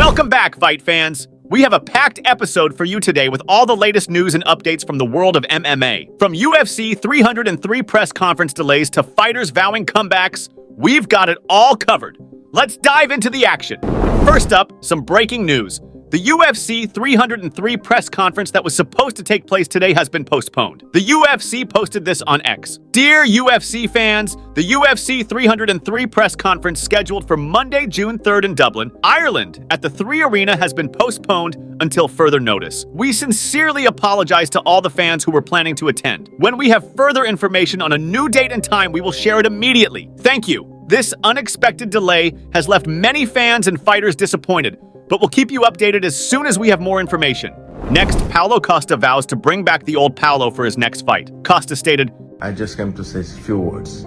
Welcome back, fight fans. We have a packed episode for you today with all the latest news and updates from the world of MMA. From UFC 303 press conference delays to fighters vowing comebacks, we've got it all covered. Let's dive into the action. First up, some breaking news. The UFC 303 press conference that was supposed to take place today has been postponed. The UFC posted this on X. Dear UFC fans, the UFC 303 press conference scheduled for Monday, June 3rd in Dublin, Ireland, at the 3 Arena has been postponed until further notice. We sincerely apologize to all the fans who were planning to attend. When we have further information on a new date and time, we will share it immediately. Thank you. This unexpected delay has left many fans and fighters disappointed, but we'll keep you updated as soon as we have more information. Next, Paulo Costa vows to bring back the old Paulo for his next fight. Costa stated, I just came to say a few words.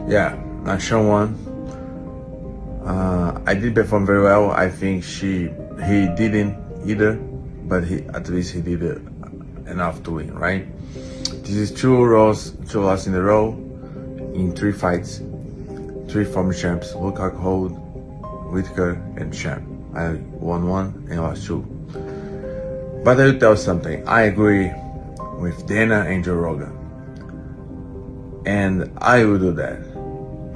Yeah, Sean won. I did perform very well. I think he didn't either, but at least he did enough to win, right? This is two loss in a row in 3 fights. 3 former champs, Lukaku, Hold, Whitaker, and Champ. I won 1 and lost 2. But I will tell something. I agree with Dana and Joe Rogan. And I will do that.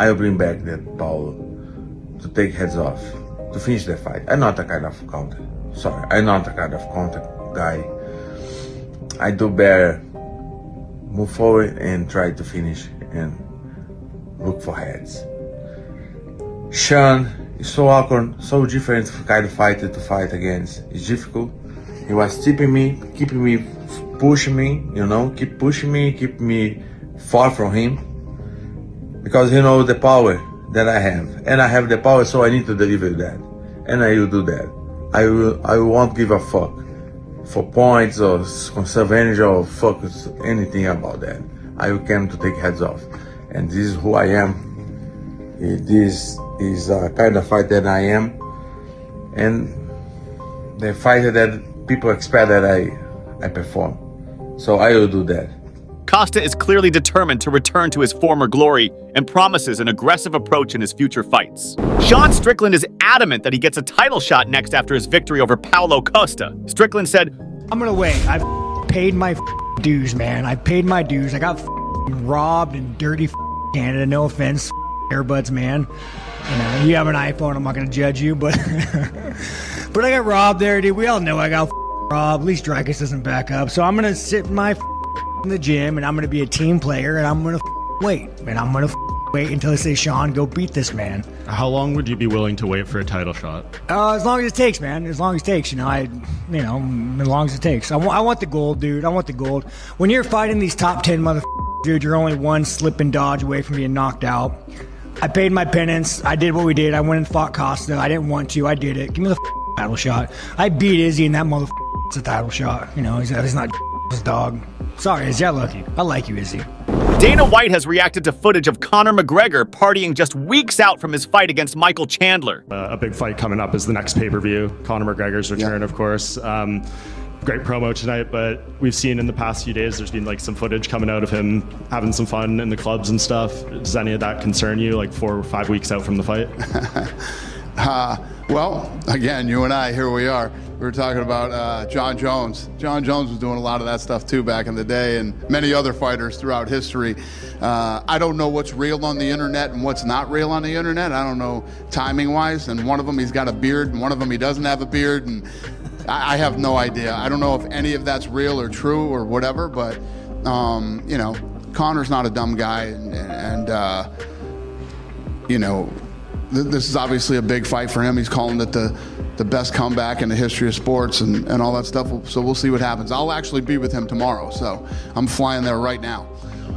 I will bring back that Paulo to take heads off, to finish the fight. I'm not that kind of content. Sorry, I'm not that kind of content guy. I do better move forward and try to finish and look for heads. Sean is so awkward, so different kind of fighter to fight against. It's difficult. He was tipping me, keeping me, pushing me, keep pushing me, keep me far from him. Because he knows the power that I have. And I have the power, so I need to deliver that. And I will do that. I won't give a fuck for points or conserve energy or focus anything about that. I will come to take heads off. And this is who I am. This is a kind of fight that I am, and the fighter that people expect that I perform. So I will do that. Costa is clearly determined to return to his former glory and promises an aggressive approach in his future fights. Sean Strickland is adamant that he gets a title shot next after his victory over Paulo Costa. Strickland said, I'm gonna wait. I've paid my dues, man. I paid my dues. I got robbed in dirty Canada. No offense, Airbuds, man. You have an iPhone, I'm not going to judge you, but but I got robbed there, dude. We all know I got robbed. At least Dreykus doesn't back up. So I'm going to sit in the gym, and I'm going to be a team player, and I'm going to wait. And I'm going to wait until they say, Sean, go beat this man. How long would you be willing to wait for a title shot? As long as it takes, man. As long as it takes, as long as it takes. I want the gold, dude. I want the gold. When you're fighting these top 10 dude, you're only one slip and dodge away from being knocked out. I paid my penance. I did what we did. I went and fought Costa. I didn't want to. I did it. Give me the title shot. I beat Izzy, and that it's a title shot. He's not his dog. Sorry, Izzy. I love you. I like you, Izzy. Dana White has reacted to footage of Conor McGregor partying just weeks out from his fight against Michael Chandler. A big fight coming up is the next pay-per-view. Conor McGregor's return, of course. Great promo tonight, but we've seen in the past few days there's been some footage coming out of him having some fun in the clubs and stuff. Does any of that concern you, 4 or 5 weeks out from the fight? Well, again, you and I, here we are. We were talking about John Jones. John Jones was doing a lot of that stuff too back in the day, and many other fighters throughout history. I don't know what's real on the internet and what's not real on the internet. I don't know timing-wise, and one of them he's got a beard, and one of them he doesn't have a beard, and I have no idea. I don't know if any of that's real or true or whatever, but, Conor's not a dumb guy, and this is obviously a big fight for him. He's calling it the best comeback in the history of sports and all that stuff, so we'll see what happens. I'll actually be with him tomorrow, so I'm flying there right now.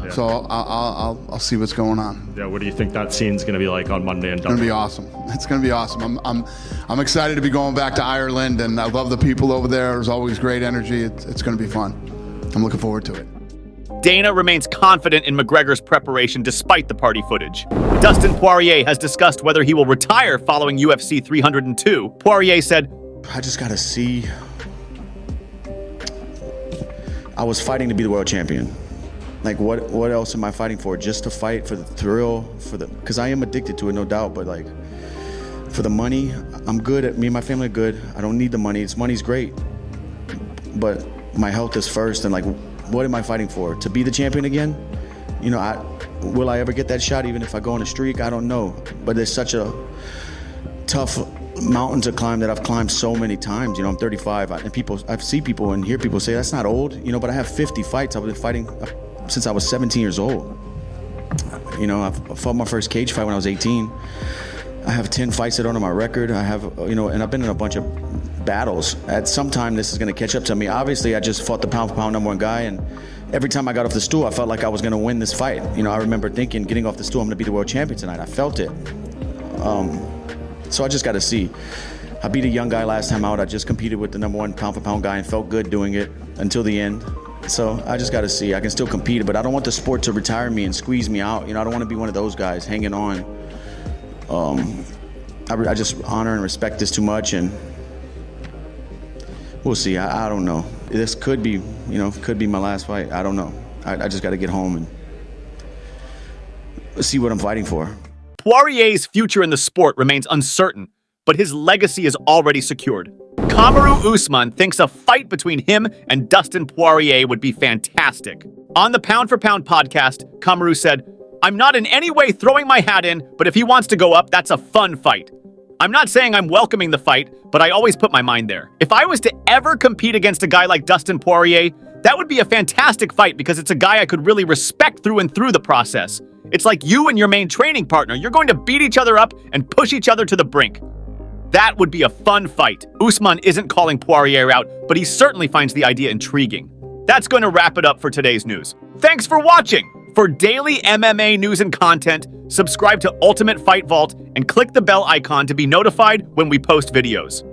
Yeah. So I'll see what's going on. Yeah, what do you think that scene's going to be like on Monday in Dublin? It's going to be awesome. It's going to be awesome. I'm excited to be going back to Ireland, and I love the people over there. There's always great energy. It's going to be fun. I'm looking forward to it. Dana remains confident in McGregor's preparation despite the party footage. Dustin Poirier has discussed whether he will retire following UFC 302. Poirier said, I just got to see. I was fighting to be the world champion. What else am I fighting for? Just to fight for the thrill, because I am addicted to it, no doubt, but For the money, I'm good. Me and my family are good. I don't need the money. Money's great. But my health is first, and like, what am I fighting for? To be the champion again? You know, will I ever get that shot even if I go on a streak? I don't know. But it's such a tough mountain to climb that I've climbed so many times. You know, I'm 35, and I see people and hear people say, that's not old, you know, but I have 50 fights. I've been fighting since I was 17 years old. You know, I fought my first cage fight when I was 18. I have 10 fights that are on my record. I have, you know, and I've been in a bunch of battles. At some time, this is going to catch up to me. Obviously, I just fought the pound-for-pound #1 guy, and every time I got off the stool, I felt like I was going to win this fight. You know, I remember thinking, getting off the stool, I'm going to be the world champion tonight. I felt it. So I just got to see. I beat a young guy last time out. I just competed with the #1 pound-for-pound guy and felt good doing it until the end. So I just got to see. I can still compete, but I don't want the sport to retire me and squeeze me out. You know, I don't want to be one of those guys hanging on. I just honor and respect this too much, and we'll see. I don't know. This could be, you know, could be my last fight. I don't know. I just got to get home and see what I'm fighting for. Poirier's future in the sport remains uncertain, but his legacy is already secured. Kamaru Usman thinks a fight between him and Dustin Poirier would be fantastic. On the Pound for Pound podcast, Kumaru said, "I'm not in any way throwing my hat in, but if he wants to go up, that's a fun fight. I'm not saying I'm welcoming the fight, but I always put my mind there. If I was to ever compete against a guy like Dustin Poirier, that would be a fantastic fight because it's a guy I could really respect through and through the process. It's like you and your main training partner. You're going to beat each other up and push each other to the brink. That would be a fun fight." Usman isn't calling Poirier out, but he certainly finds the idea intriguing. That's going to wrap it up for today's news. Thanks for watching. For daily MMA news and content, subscribe to Ultimate Fight Vault and click the bell icon to be notified when we post videos.